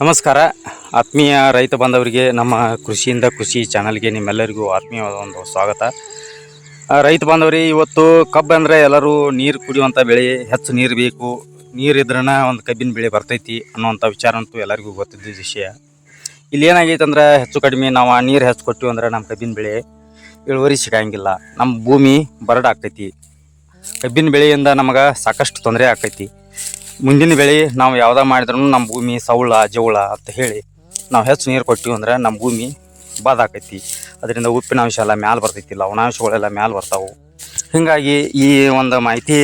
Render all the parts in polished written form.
ನಮಸ್ಕಾರ ಆತ್ಮೀಯ ರೈತ ಬಾಂಧವರಿಗೆ ನಮ್ಮ ಕೃಷಿಯಿಂದ ಕೃಷಿ ಚಾನಲ್ಗೆ ನಿಮ್ಮೆಲ್ಲರಿಗೂ ಆತ್ಮೀಯವಾದ ಒಂದು ಸ್ವಾಗತ. ರೈತ ಬಾಂಧವರಿ, ಇವತ್ತು ಕಬ್ಬು ಅಂದರೆ ಎಲ್ಲರೂ ನೀರು ಕುಡಿಯುವಂಥ ಬೆಳೆ, ಹೆಚ್ಚು ನೀರು ಬೇಕು, ನೀರಿದ್ರನ ಒಂದು ಕಬ್ಬಿನ ಬೆಳೆ ಬರ್ತೈತಿ ಅನ್ನುವಂಥ ವಿಚಾರ ಅಂತೂ ಎಲ್ಲರಿಗೂ ಗೊತ್ತಿದ್ದ ವಿಷಯ. ಇಲ್ಲಿ ಏನಾಗೈತೆ ಅಂದ್ರೆ ಹೆಚ್ಚು ಕಡಿಮೆ ನಾವು ಆ ನೀರು ಹೆಚ್ಚು ಕೊಟ್ಟಿವಿ ಅಂದ್ರೆ ನಮ್ಮ ಕಬ್ಬಿನ ಬೆಳೆ ಇಳುವರಿ ಸಿಗಂಗಿಲ್ಲ, ನಮ್ಮ ಭೂಮಿ ಬರಡು ಆಕೈತಿ. ಕಬ್ಬಿನ ಬೆಳೆಯಿಂದ ನಮಗೆ ಸಾಕಷ್ಟು ತೊಂದರೆ ಆಕೈತಿ. ಮುಂದಿನ ಬೆಳೆ ನಾವು ಯಾವುದೇ ಮಾಡಿದ್ರೂ ನಮ್ಮ ಭೂಮಿ ಸೌಳ ಜೌಳ ಅಂತ ಹೇಳಿ ನಾವು ಹೆಚ್ಚು ನೀರು ಕೊಟ್ಟಿವಿ ಅಂದ್ರೆ ನಮ್ಮ ಭೂಮಿ ಬಾದಾಕೈತಿ. ಅದರಿಂದ ಉಪ್ಪಿನಾಂಶ ಎಲ್ಲ ಮ್ಯಾಲೆ ಬರ್ತೈತಿ, ಲವಣಾಂಶಗಳೆಲ್ಲ ಮ್ಯಾಲೆ ಬರ್ತಾವೆ. ಹೀಗಾಗಿ ಈ ಒಂದು ಮಾಹಿತಿ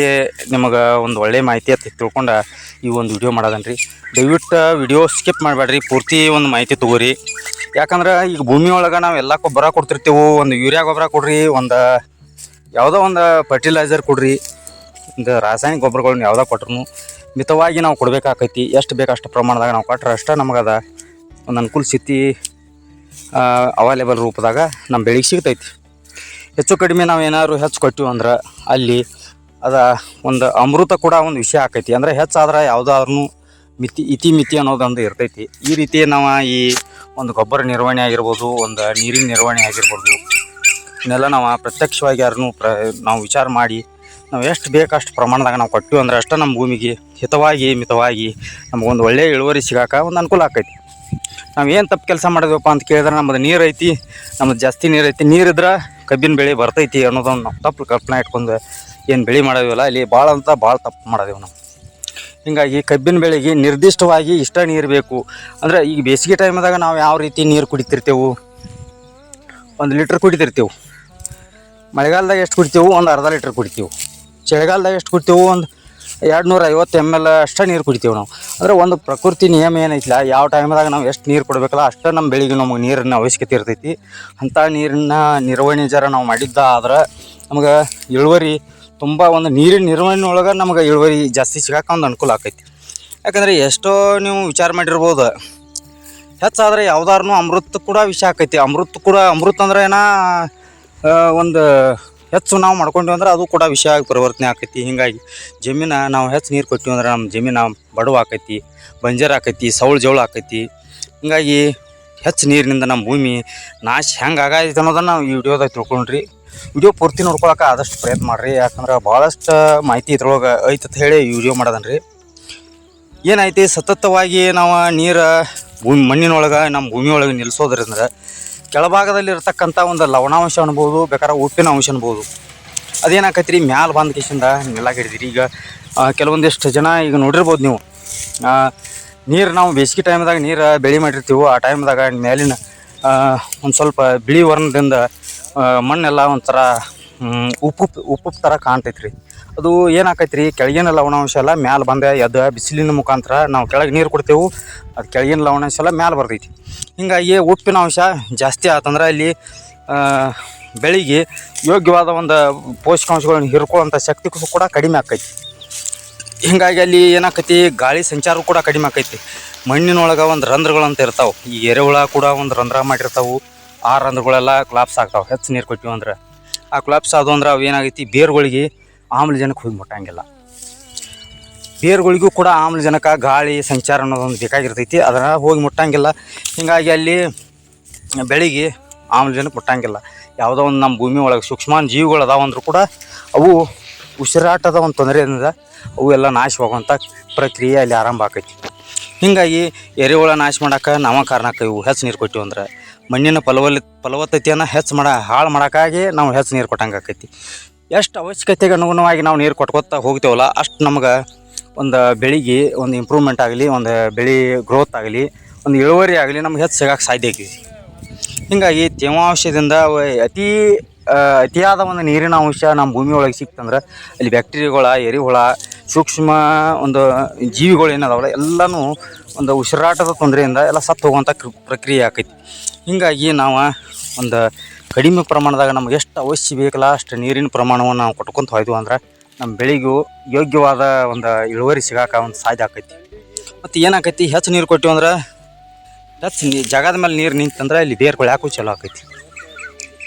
ನಿಮಗೆ ಒಂದು ಒಳ್ಳೆಯ ಮಾಹಿತಿ ಅಂತ ತಿಳ್ಕೊಂಡು ಈ ಒಂದು ವಿಡಿಯೋ ಮಾಡೋದನ್ರಿ. ದಯವಿಟ್ಟು ವಿಡಿಯೋ ಸ್ಕಿಪ್ ಮಾಡಬೇಡ್ರಿ, ಪೂರ್ತಿ ಒಂದು ಮಾಹಿತಿ ತೊಗೋರಿ. ಯಾಕಂದ್ರೆ ಈಗ ಭೂಮಿ ಒಳಗೆ ನಾವು ಎಲ್ಲ ಗೊಬ್ಬರ ಕೊಡ್ತಿರ್ತೀವಿ. ಒಂದು ಯೂರಿಯಾ ಗೊಬ್ಬರ ಕೊಡ್ರಿ, ಒಂದು ಯಾವುದೋ ಒಂದು ಫರ್ಟಿಲೈಸರ್ ಕೊಡ್ರಿ, ಒಂದು ರಾಸಾಯನಿಕ ಗೊಬ್ಬರಗಳನ್ನ ಯಾವುದೋ ಕೊಟ್ರು ಮಿತವಾಗಿ ನಾವು ಕೊಡಬೇಕಾಕೈತಿ. ಎಷ್ಟು ಬೇಕು ಅಷ್ಟು ಪ್ರಮಾಣದಾಗ ನಾವು ಕೊಟ್ರೆ ಅಷ್ಟೇ ನಮಗದ ಒಂದು ಅನುಕೂಲ ಸ್ಥಿತಿ ಅವೈಲೇಬಲ್ ರೂಪದಾಗ ನಮ್ಮ ಬೆಳೆಗೆ ಸಿಗ್ತೈತಿ. ಹೆಚ್ಚು ಕಡಿಮೆ ನಾವು ಏನಾದ್ರು ಹೆಚ್ಚು ಕೊಟ್ಟಿವಿ ಅಂದ್ರೆ ಅಲ್ಲಿ ಅದ ಒಂದು ಅಮೃತ ಕೂಡ ಒಂದು ವಿಷಯ ಆಕೈತಿ. ಅಂದರೆ ಹೆಚ್ಚಾದ್ರೆ ಯಾವುದಾದ್ರೂ ಮಿತಿ ಅನ್ನೋದೊಂದು ಇರ್ತೈತಿ. ಈ ರೀತಿ ನಾವು ಈ ಒಂದು ಗೊಬ್ಬರ ನಿರ್ವಹಣೆ ಆಗಿರ್ಬೋದು, ಒಂದು ನೀರಿನ ನಿರ್ವಹಣೆ ಆಗಿರ್ಬೋದು, ಇದನ್ನೆಲ್ಲ ನಾವು ಪ್ರತ್ಯಕ್ಷವಾಗಿ ಯಾರನ್ನೂ ನಾವು ವಿಚಾರ ಮಾಡಿ ನಾವು ಎಷ್ಟು ಬೇಕಷ್ಟು ಪ್ರಮಾಣದಾಗ ನಾವು ಕೊಟ್ಟಿವಿ ಅಂದ್ರೆ ಅಷ್ಟೇ ನಮ್ಮ ಭೂಮಿಗೆ ಹಿತವಾಗಿ ಮಿತವಾಗಿ ನಮಗೊಂದು ಒಳ್ಳೆಯ ಇಳುವರಿ ಸಿಗಾಕ ಒಂದು ಅನುಕೂಲ ಆಕೈತಿ. ನಾವು ಏನು ತಪ್ಪು ಕೆಲಸ ಮಾಡಿದ್ವಪ್ಪ ಅಂತ ಕೇಳಿದ್ರೆ ನಮ್ಮದು ನೀರು ಐತಿ, ನಮ್ಮದು ಜಾಸ್ತಿ ನೀರು ಐತಿ, ನೀರಿದ್ರೆ ಕಬ್ಬಿನ ಬೆಳೆ ಬರ್ತೈತಿ ಅನ್ನೋದೊಂದು ನಾವು ತಪ್ಪು ಕಲ್ಪನೆ ಇಟ್ಕೊಂಡು ಏನು ಬೆಳೆ ಮಾಡೋದಿಲ್ಲ, ಇಲ್ಲಿ ಭಾಳ ತಪ್ಪು ಮಾಡೋದೇವು ನಾವು. ಹೀಗಾಗಿ ಕಬ್ಬಿನ ಬೆಳೆಗೆ ನಿರ್ದಿಷ್ಟವಾಗಿ ಇಷ್ಟ ನೀರು ಬೇಕು. ಅಂದರೆ ಈಗ ಬೇಸಿಗೆ ಟೈಮ್ದಾಗ ನಾವು ಯಾವ ರೀತಿ ನೀರು ಕುಡಿತಿರ್ತೇವೆ, 1 ಲೀಟ್ರ್ ಕುಡಿತಿರ್ತೇವೆ. ಮಳೆಗಾಲದಾಗ ಎಷ್ಟು ಕುಡಿತೇವೆ, ಒಂದು ಅರ್ಧ ಲೀಟ್ರ್ ಕುಡಿತೀವಿ. ಚಳಿಗಾಲದಾಗ ಎಷ್ಟು ಕುಡಿತೇವೆ, ಒಂದು 250 ml ಅಷ್ಟೇ ನೀರು ಕುಡಿತೀವಿ ನಾವು. ಅಂದರೆ ಒಂದು ಪ್ರಕೃತಿ ನಿಯಮ ಏನೈತಿಲ್ಲ, ಯಾವ ಟೈಮ್ದಾಗ ನಾವು ಎಷ್ಟು ನೀರು ಕೊಡಬೇಕಲ್ಲ ಅಷ್ಟೇ ನಮ್ಮ ಬೆಳೆಗೆ ನಮಗೆ ನೀರಿನ ಅವಶ್ಯಕತೆ ಇರ್ತೈತಿ. ಅಂಥ ನೀರಿನ ನಿರ್ವಹಣೆ ನಾವು ಮಾಡಿದ್ದ ಆದ್ರೆ ನಮಗೆ ಇಳುವರಿ ತುಂಬ ಒಂದು ನೀರಿನ ನಿರ್ವಹಣೆ ಒಳಗೆ ನಮಗೆ ಇಳುವರಿ ಜಾಸ್ತಿ ಸಿಗೋಕೆ ಒಂದು ಅನುಕೂಲ ಆಕೈತಿ. ಯಾಕಂದರೆ ಎಷ್ಟೋ ನೀವು ವಿಚಾರ ಮಾಡಿರ್ಬೋದು, ಹೆಚ್ಚಾದರೆ ಯಾವುದಾದ್ರೂ ಅಮೃತ ಕೂಡ ವಿಷಯ ಆಕೈತಿ. ಅಮೃತ ಅಂದ್ರೆ ಒಂದು ಹೆಚ್ಚು ನಾವು ಮಾಡ್ಕೊಂಡ್ವಿ ಅಂದ್ರೆ ಅದು ಕೂಡ ವಿಷಯ ಆಗಿ ಪರಿವರ್ತನೆ ಆಕೈತಿ. ಹೀಗಾಗಿ ಜಮೀನು ನಾವು ಹೆಚ್ಚು ನೀರು ಕೊಟ್ಟಿವಿ ಅಂದ್ರೆ ನಮ್ಮ ಜಮೀನು ಬಡವ ಆಕೈತಿ, ಬಂಜರ್ ಆಕೈತಿ, ಸೌಳು ಜೌಳು ಆಕೈತಿ. ಹೀಗಾಗಿ ಹೆಚ್ಚು ನೀರಿನಿಂದ ನಮ್ಮ ಭೂಮಿ ನಾಶ ಹೆಂಗೆ ಆಗೈತೆ ಅನ್ನೋದನ್ನು ನಾವು ಈ ವಿಡಿಯೋದಾಗ ತಿಳ್ಕೊಂಡ್ರಿ. ವಿಡಿಯೋ ಪೂರ್ತಿ ನೋಡ್ಕೊಳಕ್ಕೆ ಆದಷ್ಟು ಪ್ರಯತ್ನ ಮಾಡಿರಿ. ಯಾಕಂದ್ರೆ ಭಾಳಷ್ಟು ಮಾಹಿತಿ ಇದ್ರೊಳಗೆ ಐತೆ ಅಂತ ಹೇಳಿ ಈ ವಿಡಿಯೋ ಮಾಡೋದನ್ರಿ. ಏನೈತಿ, ಸತತವಾಗಿ ನಾವು ನೀರು ಮಣ್ಣಿನೊಳಗೆ ನಮ್ಮ ಭೂಮಿ ಒಳಗೆ ನಿಲ್ಲಿಸೋದ್ರಿಂದ ಕೆಳಭಾಗದಲ್ಲಿ ಇರ್ತಕ್ಕಂಥ ಒಂದು ಲವಣಾಂಶ ಅನ್ಬೋದು, ಬೇಕಾದ್ರೆ ಉಪ್ಪಿನ ಅಂಶ ಅನ್ಬೋದು, ಅದೇನಾಕೈತಿ ರೀ ಮ್ಯಾಲೆ ಬಂದ ಕಿಶಿಂದ ನೆಲ ಹಿಡಿದಿರಿ. ಈಗ ಕೆಲವೊಂದಿಷ್ಟು ಜನ ಈಗ ನೋಡಿರ್ಬೋದು ನೀವು, ನೀರು ನಾವು ಬೇಸಿಗೆ ಟೈಮ್ದಾಗ ನೀರು ಬೆಳೆ ಮಾಡಿರ್ತೀವಿ. ಆ ಟೈಮ್ದಾಗ ಮೇಲಿನ ಒಂದು ಸ್ವಲ್ಪ ಬಿಳಿ ವರ್ಣದಿಂದ ಮಣ್ಣೆಲ್ಲ ಒಂಥರ ಉಪ್ಪು ಥರ ಕಾಣ್ತೈತೆ ರೀ. ಅದು ಏನಾಕೈತೆ ರೀ, ಕೆಳಗಿನ ಲವಣಾಂಶ ಎಲ್ಲ ಮ್ಯಾಲೆ ಬಂದ ಎದ್ದು ಬಿಸಿಲಿನ ಮುಖಾಂತರ ನಾವು ಕೆಳಗೆ ನೀರು ಕೊಡ್ತೇವೆ, ಅದು ಕೆಳಗಿನ ಲವಣಾಂಶ ಎಲ್ಲ ಮ್ಯಾಲೆ ಬರ್ತೈತಿ. ಹೀಗಾಗಿ ಉಪ್ಪಿನ ಅಂಶ ಜಾಸ್ತಿ ಆತಂದ್ರೆ ಅಲ್ಲಿ ಬೆಳೆಗೆ ಯೋಗ್ಯವಾದ ಒಂದು ಪೋಷಕಾಂಶಗಳನ್ನು ಹೀರ್ಕೊಳ್ಳೋಂಥ ಶಕ್ತಿ ಕೂಡ ಕಡಿಮೆ ಆಕೈತಿ. ಹೀಗಾಗಿ ಅಲ್ಲಿ ಏನಾಕೈತಿ, ಗಾಳಿ ಸಂಚಾರ ಕೂಡ ಕಡಿಮೆ ಆಕೈತಿ. ಮಣ್ಣಿನೊಳಗೆ ಒಂದು ರಂಧ್ರಗಳಂತ ಇರ್ತಾವೆ. ಈ ಎರೆಹುಳ ಕೂಡ ಒಂದು ರಂಧ್ರ ಮಾಡಿರ್ತಾವೆ. ಆ ರಂಧ್ರಗಳೆಲ್ಲ ಕ್ಲಾಪ್ಸ್ ಆಗ್ತಾವೆ ಹೆಚ್ಚು ನೀರು ಕೊಟ್ಟಿವಿ ಅಂದ್ರೆ. ಆ ಕ್ಲಾಪ್ಸ್ ಆದವು ಅಂದ್ರೆ ಅವು ಏನಾಗೈತಿ, ಬೇರುಗಳಿಗೆ ಆಮ್ಲಜನಕ ಹೋಗಿ ಮುಟ್ಟಂಗಿಲ್ಲ. ಬೇರುಗಳಿಗೂ ಕೂಡ ಆಮ್ಲಜನಕ ಗಾಳಿ ಸಂಚಾರ ಅನ್ನೋದೊಂದು ಬೇಕಾಗಿರ್ತೈತಿ, ಅದನ್ನು ಹೋಗಿ ಮುಟ್ಟಂಗಿಲ್ಲ. ಹೀಗಾಗಿ ಅಲ್ಲಿ ಬೆಳೆಗೆ ಆಮ್ಲಜನಕ ಮುಟ್ಟಂಗಿಲ್ಲ. ಯಾವುದೋ ಒಂದು ನಮ್ಮ ಭೂಮಿ ಒಳಗೆ ಸೂಕ್ಷ್ಮಾನ್ ಜೀವಿಗಳು ಅದಾವಂದ್ರೂ ಕೂಡ ಅವು ಉಸಿರಾಟದ ಒಂದು ತೊಂದರೆಯಿಂದ ಅವು ಎಲ್ಲ ನಾಶವಾಗುವಂಥ ಪ್ರಕ್ರಿಯೆ ಅಲ್ಲಿ ಆರಂಭ ಆಕೈತಿ. ಹೀಗಾಗಿ ಎರೆಹುಳ ನಾಶ ಮಾಡೋಕೆ ನಾವು ಕಾರಣಕ್ಕೆ ಇವು ಹೆಚ್ಚು ನೀರು ಕೊಟ್ಟಿವಿ ಅಂದ್ರೆ ಮಣ್ಣಿನ ಫಲವತ್ತತೆಯನ್ನು ಹಾಳು ಮಾಡೋಕ್ಕಾಗಿ ನಾವು ಹೆಚ್ಚು ನೀರು ಕೊಟ್ಟಂಗೆ ಆಕೈತಿ. ಎಷ್ಟು ಅವಶ್ಯಕತೆಗೆ ಅನುಗುಣವಾಗಿ ನಾವು ನೀರು ಕೊಟ್ಕೊತಾ ಹೋಗ್ತೇವಲ್ಲ ಅಷ್ಟು ನಮ್ಗೆ ಒಂದು ಬೆಳೆಗೆ ಒಂದು ಇಂಪ್ರೂವ್ಮೆಂಟ್ ಆಗಲಿ, ಒಂದು ಬೆಳೆ ಗ್ರೋತ್ ಆಗಲಿ, ಒಂದು ಇಳುವರಿ ಆಗಲಿ ನಮ್ಗೆ ಹೆಚ್ಚು ಸಿಗೋಕ್ಕೆ ಸಾಧ್ಯ ಆಕೈತಿ. ಹೀಗಾಗಿ ತೇವಾಂಶದಿಂದ ಅತಿಯಾದ ಒಂದು ನೀರಿನ ಅಂಶ ನಮ್ಮ ಭೂಮಿ ಒಳಗೆ ಸಿಕ್ತಂದ್ರೆ ಅಲ್ಲಿ ಬ್ಯಾಕ್ಟೀರಿಯಾಗಳ, ಎರೆಹುಳ, ಸೂಕ್ಷ್ಮ ಒಂದು ಜೀವಿಗಳು ಏನದಾವಲ್ಲ ಎಲ್ಲನೂ ಒಂದು ಉಸಿರಾಟದ ತೊಂದರೆಯಿಂದ ಎಲ್ಲ ಸತ್ತು ಹೋಗುವಂಥ ಪ್ರಕ್ರಿಯೆ ಆಕೈತಿ. ಹೀಗಾಗಿ ನಾವು ಒಂದು ಕಡಿಮೆ ಪ್ರಮಾಣದಾಗ ನಮ್ಗೆ ಎಷ್ಟು ಅವಶ್ಯ ಬೇಕಲ್ಲ ಅಷ್ಟು ನೀರಿನ ಪ್ರಮಾಣವನ್ನು ನಾವು ಕೊಟ್ಕೊತ ಹೋಯ್ತು ಅಂದ್ರೆ ನಮ್ಮ ಬೆಳೆಗೂ ಯೋಗ್ಯವಾದ ಒಂದು ಇಳುವರಿ ಸಿಗೋಕೆ ಒಂದು ಸಾಧ್ಯ ಆಕೈತಿ. ಮತ್ತು ಏನಾಕೈತಿ, ಹೆಚ್ಚು ನೀರು ಕೊಟ್ಟಿವಿ ಅಂದ್ರೆ ಹೆಚ್ಚು ಜಾಗದ ಮೇಲೆ ನೀರು ನಿಂತಂದ್ರೆ ಇಲ್ಲಿ ಬೇರು ಕೊಳ್ಯಾಕು ಚಲೋ ಆಕೈತಿ.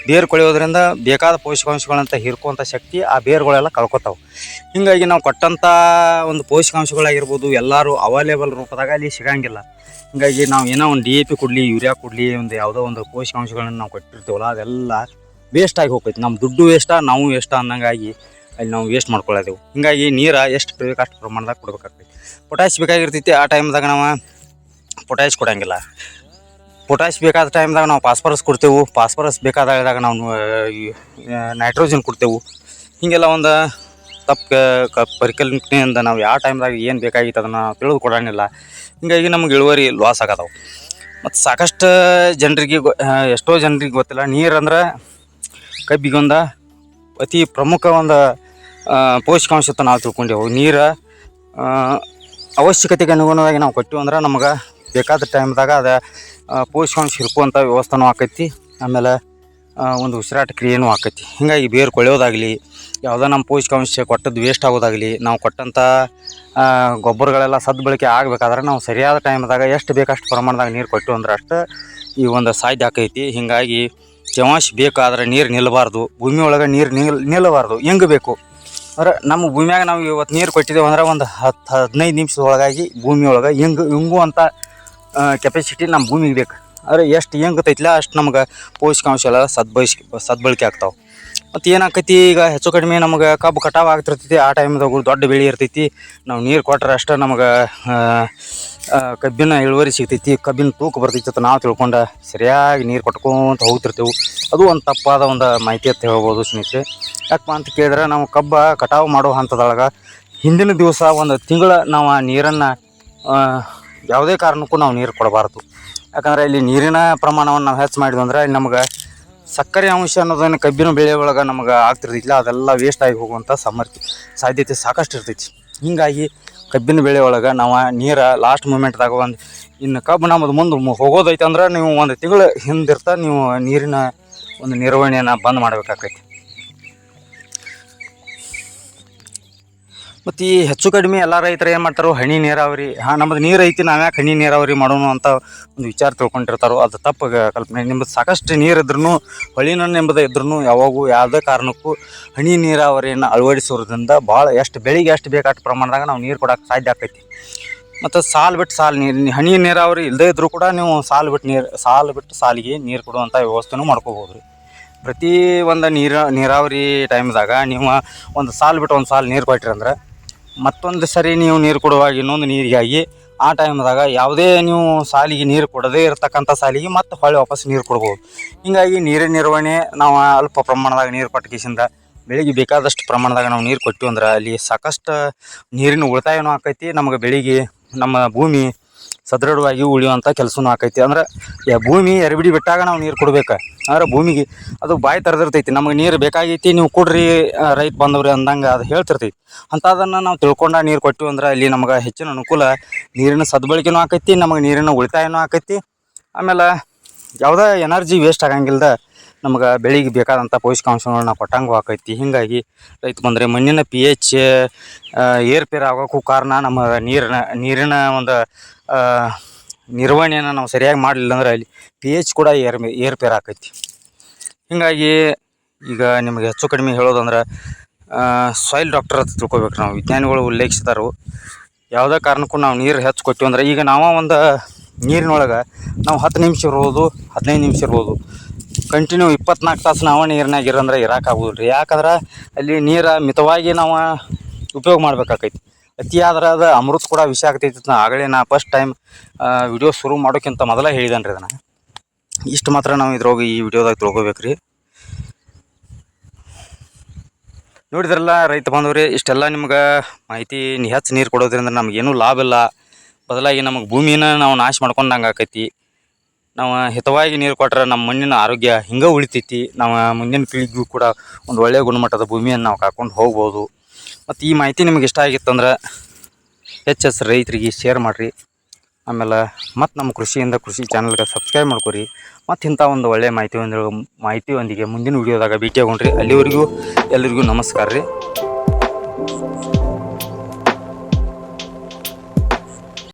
ಬೇರು ಕೊಳೆಯೋದ್ರಿಂದ ಬೇಕಾದ ಪೋಷಕಾಂಶಗಳಂತ ಹೀರ್ಕೋಂಥ ಶಕ್ತಿ ಆ ಬೇರುಗಳೆಲ್ಲ ಕಳ್ಕೊತಾವೆ. ಹೀಗಾಗಿ ನಾವು ಕೊಟ್ಟಂಥ ಒಂದು ಪೋಷಕಾಂಶಗಳಾಗಿರ್ಬೋದು ಎಲ್ಲರೂ ಅವೈಲೇಬಲ್ ರೂಪದಾಗ ಅಲ್ಲಿ ಸಿಗಂಗಿಲ್ಲ. ಹೀಗಾಗಿ ನಾವು ಏನೋ ಒಂದು DAP ಕೊಡಲಿ, ಯೂರಿಯಾ ಕೊಡಲಿ, ಒಂದು ಯಾವುದೋ ಒಂದು ಪೋಷಕಾಂಶಗಳನ್ನು ನಾವು ಕೊಟ್ಟಿರ್ತೀವಲ್ಲ ಅದೆಲ್ಲ ವೇಸ್ಟಾಗಿ ಹೋಗ್ತೈತಿ. ನಮ್ಮ ದುಡ್ಡು ವೇಸ್ಟಾ, ನಾವು ವೇಸ್ಟಾ ಅನ್ನಂಗಾಗಿ ಅಲ್ಲಿ ನಾವು ವೇಸ್ಟ್ ಮಾಡ್ಕೊಳ್ಳೋದೆವು. ಹೀಗಾಗಿ ನೀರು ಎಷ್ಟು ಬೇಕು ಅಷ್ಟು ಪ್ರಮಾಣದಾಗ ಕೊಡ್ಬೇಕಾಗ್ತೈತಿ. ಪೊಟ್ಯಾಶ್ ಬೇಕಾಗಿರ್ತೈತಿ, ಆ ಟೈಮ್ದಾಗ ನಾವು ಪೊಟ್ಯಾಶ್ ಕೊಡೋಂಗಿಲ್ಲ. ಪೊಟ್ಯಾಶ್ ಬೇಕಾದ ಟೈಮ್ದಾಗ ನಾವು ಫಾಸ್ಫರಸ್ ಕೊಡ್ತೇವೆ. ಫಾಸ್ಫರಸ್ ಬೇಕಾದಾಗ ನಾವು ನೈಟ್ರೋಜನ್ ಕೊಡ್ತೇವೆ. ಹೀಗೆಲ್ಲ ಒಂದು ಪರಿಕಲ್ಪನೆಯಿಂದ ನಾವು ಯಾವ ಟೈಮ್ದಾಗ ಏನು ಬೇಕಾಗಿತ್ತು ಅದನ್ನು ತಿಳಿದು ಕೊಡೋಂಗಿಲ್ಲ. ಹೀಗಾಗಿ ನಮ್ಗೆ ಇಳುವರಿ ಲಾಸ್ ಆಗತ್ತವು. ಮತ್ತು ಸಾಕಷ್ಟು ಜನರಿಗೆ ಎಷ್ಟೋ ಜನರಿಗೆ ಗೊತ್ತಿಲ್ಲ, ನೀರಂದ್ರೆ ಕಬ್ಬಿಗೊಂದು ಅತಿ ಪ್ರಮುಖ ಒಂದು ಪೋಷಕಾಂಶ ಅಂತ ನಾವು ತಿಳ್ಕೊಂಡೆವು. ನೀರು ಅವಶ್ಯಕತೆಗೆ ಅನುಗುಣವಾಗಿ ನಾವು ಕೊಟ್ಟಿವಿ ಅಂದ್ರೆ ನಮ್ಗೆ ಬೇಕಾದ ಟೈಮ್ದಾಗ ಅದು ಪೋಷಕಾಂಶ ಹಿಡ್ಕುವಂಥ ವ್ಯವಸ್ಥೆನೂ ಆಕೈತಿ. ಆಮೇಲೆ ಒಂದು ಉಸಿರಾಟ ಕ್ರಿಯೆನೂ ಆಕೈತಿ. ಹೀಗಾಗಿ ಬೇರು ಕೊಳೆಯೋದಾಗಲಿ, ಯಾವುದೋ ನಮ್ಮ ಪೋಷಕಾಂಶ ಕೊಟ್ಟದ್ದು ವೇಸ್ಟ್ ಆಗೋದಾಗಲಿ, ನಾವು ಕೊಟ್ಟಂಥ ಗೊಬ್ಬರಗಳೆಲ್ಲ ಸದ್ಬಳಕೆ ಆಗಬೇಕಾದ್ರೆ ನಾವು ಸರಿಯಾದ ಟೈಮ್ದಾಗ ಎಷ್ಟು ಬೇಕಷ್ಟು ಪ್ರಮಾಣದಾಗ ನೀರು ಕೊಟ್ಟು ಅಂದ್ರೆ ಅಷ್ಟು ಈ ಒಂದು ಸಾಧ್ಯ ಆಕೈತಿ. ಹೀಗಾಗಿ ತೇವಾಂಶ ಬೇಕಾದ್ರೆ ನೀರು ನಿಲ್ಲಬಾರ್ದು, ಭೂಮಿ ಒಳಗೆ ನೀರು ನಿಲ್ಲಬಾರ್ದು, ಬೇಕು ಅಂದ್ರೆ ನಮ್ಮ ಭೂಮಿಯಾಗ ನಾವು ಇವತ್ತು ನೀರು ಕೊಟ್ಟಿದ್ದೇವೆ ಅಂದ್ರೆ ಒಂದು 10-15 ನಿಮಿಷದೊಳಗಾಗಿ ಭೂಮಿ ಒಳಗೆ ಹಿಂಗುವಂಥ ಕೆಪಾಸಿಟಿ ನಮ್ಮ ಭೂಮಿಗೆ ಬೇಕು. ಆದರೆ ಎಷ್ಟು ಹೆಂಗತೈತಿಲ್ಲ ಅಷ್ಟು ನಮ್ಗೆ ಪೋಷಕಾಂಶ ಎಲ್ಲ ಸದ್ಬಳಕೆ ಆಗ್ತಾವೆ. ಮತ್ತು ಏನಾಕೈತಿ, ಈಗ ಹೆಚ್ಚು ಕಡಿಮೆ ನಮಗೆ ಕಬ್ಬು ಕಟಾವು ಆಗ್ತಿರ್ತೈತಿ. ಆ ಟೈಮ್ದಾಗ ದೊಡ್ಡ ಬೆಳೆ ಇರ್ತೈತಿ. ನಾವು ನೀರು ಕೊಟ್ಟರೆ ಅಷ್ಟೇ ನಮಗೆ ಕಬ್ಬಿನ ಇಳುವರಿ ಸಿಗ್ತೈತಿ, ಕಬ್ಬಿನ ತೂಕ ಬರ್ತೈತಿ ಅಂತ ನಾವು ತಿಳ್ಕೊಂಡು ಸರಿಯಾಗಿ ನೀರು ಕೊಟ್ಕೊಂತ ಹೋಗ್ತಿರ್ತೇವೆ. ಅದು ಒಂದು ತಪ್ಪಾದ ಒಂದು ಮಾಹಿತಿ ಅಂತ ಹೇಳ್ಬೋದು ಸ್ನೇಹಿತರೆ. ಯಾಕಪ್ಪ ಅಂತ ಕೇಳಿದ್ರೆ, ನಾವು ಕಬ್ಬು ಕಟಾವು ಮಾಡೋ ಹಂತದೊಳಗೆ ಹಿಂದಿನ ದಿವಸ ಒಂದು ತಿಂಗಳ ನಾವು ಆ ನೀರನ್ನು ಯಾವುದೇ ಕಾರಣಕ್ಕೂ ನಾವು ನೀರು ಕೊಡಬಾರ್ದು. ಯಾಕಂದರೆ ಇಲ್ಲಿ ನೀರಿನ ಪ್ರಮಾಣವನ್ನು ನಾವು ಹೆಚ್ಚು ಮಾಡಿದ್ವಿ ಅಂದ್ರೆ ಇಲ್ಲಿ ನಮ್ಗೆ ಸಕ್ಕರೆ ಅಂಶ ಅನ್ನೋದನ್ನು ಕಬ್ಬಿನ ಬೆಳೆ ಒಳಗೆ ನಮ್ಗೆ ಆಗ್ತಿರ್ತಿಲ್ಲ, ಅದೆಲ್ಲ ವೇಸ್ಟ್ ಆಗಿ ಹೋಗುವಂಥ ಸಾಧ್ಯತೆ ಸಾಕಷ್ಟು ಇರ್ತೈತಿ. ಹೀಗಾಗಿ ಕಬ್ಬಿನ ಬೆಳೆ ಒಳಗೆ ನಾವು ನೀರು ಲಾಸ್ಟ್ ಮೂಮೆಂಟ್ದಾಗ ಒಂದು ಇನ್ನು ಕಬ್ಬು ನಮ್ಮದು ಮುಂದೆ ಹೋಗೋದೈತೆ ಅಂದ್ರೆ ನೀವು ಒಂದು ತಿಂಗಳು ಹಿಂದಿರ್ತಾ ನೀವು ನೀರಿನ ಒಂದು ನಿರ್ವಹಣೆಯನ್ನು ಬಂದ್ ಮಾಡಬೇಕಾಗೈತಿ. ಮತ್ತು ಈ ಹೆಚ್ಚು ಕಡಿಮೆ ಎಲ್ಲ ರೈತರು ಏನು ಮಾಡ್ತಾರೋ ಹನಿ ನೀರಾವರಿ, ನಮ್ಮದು ನೀರು ಐತಿ ನಾವ್ಯಾಕೆ ಹನಿ ನೀರಾವರಿ ಮಾಡೋಣ ಅಂತ ಒಂದು ವಿಚಾರ ತಿಳ್ಕೊಂಡಿರ್ತಾರೋ. ಅದು ತಪ್ಪು ಕಲ್ಪನೆ. ನಿಮ್ಮದು ಸಾಕಷ್ಟು ನೀರು ಇದ್ರೂ, ಹೊಳಿನನ್ನು ಎಂಬುದು ಇದ್ರೂ ಯಾವಾಗೂ ಯಾವುದೇ ಕಾರಣಕ್ಕೂ ಹನಿ ನೀರಾವರಿಯನ್ನು ಅಳವಡಿಸೋದ್ರಿಂದ ಭಾಳ ಬೆಳಿಗ್ಗೆ ಎಷ್ಟು ಬೇಕಾದ ಪ್ರಮಾಣದಾಗ ನಾವು ನೀರು ಕೊಡೋಕೆ ಸಾಧ್ಯ ಆಕೈತಿ. ಮತ್ತು ಸಾಲು ಬಿಟ್ಟು ಹನಿ ನೀರಾವರಿ ಇಲ್ಲದೇ ಇದ್ದರೂ ಕೂಡ ನೀವು ಸಾಲು ಬಿಟ್ಟು ಸಾಲಿಗೆ ನೀರು ಕೊಡುವಂಥ ವ್ಯವಸ್ಥೆನೂ ಮಾಡ್ಕೋಬೋದು ರೀ. ಪ್ರತಿ ಒಂದು ನೀರಾವರಿ ಟೈಮ್ದಾಗ ನೀವು ಒಂದು ಸಾಲು ಬಿಟ್ಟು ಒಂದು ಸಾಲು ನೀರು ಕೊಟ್ಟಿರಂದ್ರೆ ಮತ್ತೊಂದು ಸರಿ ನೀವು ನೀರು ಕೊಡುವಾಗ ಇನ್ನೊಂದು ನೀರಿಗಾಗಿ ಆ ಟೈಮ್ದಾಗ ಯಾವುದೇ ನೀವು ಸಾಲಿಗೆ ನೀರು ಕೊಡದೇ ಇರತಕ್ಕಂಥ ಸಾಲಿಗೆ ಮತ್ತೆ ಹೊಳ್ಳಿ ವಾಪಸ್ ನೀರು ಕೊಡ್ಬೋದು. ಹೀಗಾಗಿ ನೀರಿನ ನಿರ್ವಹಣೆ ನಾವು ಅಲ್ಪ ಪ್ರಮಾಣದಾಗ ನೀರು ಕೊಟ್ಟಕಿಸಿಂದ ಬೆಳಿಗ್ಗೆ ಬೇಕಾದಷ್ಟು ಪ್ರಮಾಣದಾಗ ನಾವು ನೀರು ಕೊಟ್ಟಿವಿ ಅಂದ್ರೆ ಅಲ್ಲಿ ಸಾಕಷ್ಟು ನೀರಿನ ಉಳಿತಾಯನೂ ಆಕೈತಿ. ನಮಗೆ ಬೆಳಿಗ್ಗೆ ನಮ್ಮ ಭೂಮಿ ಸದೃಢವಾಗಿ ಉಳಿಯುವಂಥ ಕೆಲಸನೂ ಆಕೈತಿ. ಅಂದ್ರೆ ಭೂಮಿ ಎರಿಬಿಡಿ ಬಿಟ್ಟಾಗ ನಾವು ನೀರು ಕೊಡ್ಬೇಕು. ಅಂದ್ರೆ ಭೂಮಿಗೆ ಅದು ಬಾಯಿ ತೆರೆದಿರ್ತೈತಿ, ನಮಗೆ ನೀರು ಬೇಕಾಗೈತಿ ನೀವು ಕೊಡ್ರಿ ರೈತ ಬಂದವ್ರಿ ಅಂದಂಗೆ ಅದು ಹೇಳ್ತಿರ್ತೈತಿ. ಅಂಥದನ್ನು ನಾವು ತಿಳ್ಕೊಂಡು ನೀರು ಕೊಟ್ಟಿವಿ ಅಂದ್ರೆ ಅಲ್ಲಿ ನಮ್ಗೆ ಹೆಚ್ಚಿನ ಅನುಕೂಲ, ನೀರಿನ ಸದ್ಬಳಕೆನೂ ಆಕೈತಿ, ನಮಗೆ ನೀರಿನ ಉಳಿತಾಯನೂ ಆಕೈತಿ. ಆಮೇಲೆ ಯಾವುದೇ ಎನರ್ಜಿ ವೇಸ್ಟ್ ಆಗಂಗಿಲ್ದ ನಮ್ಗೆ ಬೆಳಿಗ್ಗೆ ಬೇಕಾದಂಥ ಪೋಷಕಾಂಶಗಳನ್ನ ಕೊಟ್ಟಂಗೂ ಆಕೈತಿ. ಹೀಗಾಗಿ ರೈತ ಬಂದರೆ ಮಣ್ಣಿನ pH ಏರ್ಪೇರು ಆಗೋಕ್ಕೂ ಕಾರಣ ನಮ್ಮ ನೀರಿನ ಒಂದು ನಿರ್ವಹಣೆಯನ್ನು ನಾವು ಸರಿಯಾಗಿ ಮಾಡಲಿಲ್ಲ ಅಂದ್ರೆ ಅಲ್ಲಿ pH ಕೂಡ ಏರ್ಪೇರು ಆಕೈತಿ. ಹೀಗಾಗಿ ಈಗ ನಿಮಗೆ ಹೆಚ್ಚು ಕಡಿಮೆ ಹೇಳೋದಂದ್ರೆ ಸಾಯಿಲ್ ಡಾಕ್ಟರ್ ಅಂತ ತಿಳ್ಕೊಬೇಕು ನಾವು. ವಿಜ್ಞಾನಿಗಳು ಉಲ್ಲೇಖಿಸಿದಾರು ಯಾವುದೇ ಕಾರಣಕ್ಕೂ ನಾವು ನೀರು ಹೆಚ್ಚು ಕೊಟ್ಟಿವಿ ಅಂದ್ರೆ, ಈಗ ನಾವು ಒಂದು ನೀರಿನೊಳಗೆ ನಾವು 10 ನಿಮಿಷ ಇರ್ಬೋದು, 15 ನಿಮಿಷ ಇರ್ಬೋದು, ಕಂಟಿನ್ಯೂ 24 ತಾಸು ನಾವು ನೀರಿನಾಗ ಇರಂದ್ರೆ ಇರೋಕ್ಕಾಗೋದಿಲ್ಲ ರೀ. ಯಾಕಂದ್ರೆ ಅಲ್ಲಿ ನೀರು ಮಿತವಾಗಿ ನಾವು ಉಪಯೋಗ ಮಾಡ್ಬೇಕಾಕೈತಿ. ಅತಿಯಾದ್ರೆ ಅದು ಅಮೃತ ಕೂಡ ವಿಷ ಆಗ್ತೈತಿ. ಆಗಲೇ ನಾ ಫಸ್ಟ್ ಟೈಮ್ ವಿಡಿಯೋ ಶುರು ಮಾಡೋಕ್ಕಿಂತ ಮೊದಲೇ ಹೇಳಿದನ್ರಿ ಅದನ್ನು. ಇಷ್ಟು ಮಾತ್ರ ನಾವು ಇದ್ರೊಳಗೆ ಈ ವಿಡಿಯೋದಾಗ ತಿಳ್ಕೊಬೇಕು ರೀ. ನೋಡಿದ್ರಲ್ಲ ರೈತ ಬಾಂಧವ್ರಿ, ಇಷ್ಟೆಲ್ಲ ನಿಮ್ಗೆ ಮಾಹಿತಿ. ಹೆಚ್ಚು ನೀರು ಕೊಡೋದ್ರಿಂದ ನಮಗೇನೂ ಲಾಭ ಇಲ್ಲ, ಬದಲಾಗಿ ನಮಗೆ ಭೂಮಿನ ನಾವು ನಾಶ ಮಾಡ್ಕೊಂಡಂಗೆ ಆಕೈತಿ. ನಾವು ಹಿತವಾಗಿ ನೀರು ಕೊಟ್ಟರೆ ನಮ್ಮ ಮಣ್ಣಿನ ಆರೋಗ್ಯ ಹಿಂಗೆ ಉಳಿತೈತಿ. ನಾವು ಮುಂದಿನ ಪೀಳಿಗೆಗೂ ಕೂಡ ಒಂದು ಒಳ್ಳೆಯ ಗುಣಮಟ್ಟದ ಭೂಮಿಯನ್ನು ನಾವು ಕಾಕೊಂಡು ಹೋಗ್ಬೋದು. ಮತ್ತು ಈ ಮಾಹಿತಿ ನಿಮಗೆ ಇಷ್ಟ ಆಗಿತ್ತಂದ್ರೆ ಹೆಚ್ಚು ರೈತರಿಗೆ ಶೇರ್ ಮಾಡಿರಿ. ಆಮೇಲೆ ಮತ್ತು ನಮ್ಮ ಕೃಷಿ ಚಾನಲ್ಗೆ ಸಬ್ಸ್ಕ್ರೈಬ್ ಮಾಡ್ಕೊರಿ. ಮತ್ತು ಇಂಥ ಒಂದು ಒಳ್ಳೆಯ ಮಾಹಿತಿಯೊಂದಿಗೆ ಮುಂದಿನ ವೀಡಿಯೋದಾಗ ಭೇಟಿಯಾಗೋಣ್ರಿ. ಅಲ್ಲಿವರೆಗೂ ಎಲ್ಲರಿಗೂ ನಮಸ್ಕಾರ ರೀ.